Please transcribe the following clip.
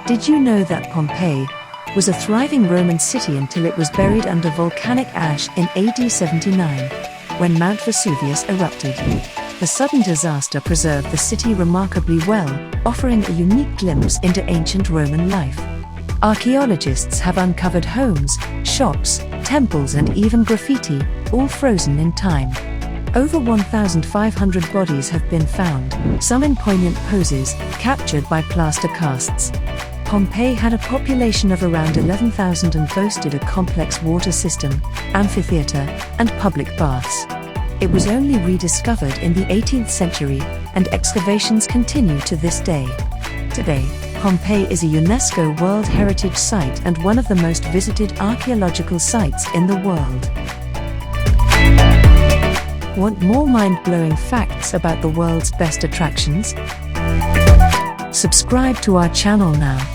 Did you know that Pompeii was a thriving Roman city until it was buried under volcanic ash in AD 79, when Mount Vesuvius erupted? The sudden disaster preserved the city remarkably well, offering a unique glimpse into ancient Roman life. Archaeologists have uncovered homes, shops, temples and even graffiti, all frozen in time. Over 1,500 bodies have been found, some in poignant poses, captured by plaster casts. Pompeii had a population of around 11,000 and boasted a complex water system, amphitheatre, and public baths. It was only rediscovered in the 18th century, and excavations continue to this day. Today, Pompeii is a UNESCO World Heritage Site and one of the most visited archaeological sites in the world. Want more mind-blowing facts about the world's best attractions? Subscribe to our channel now.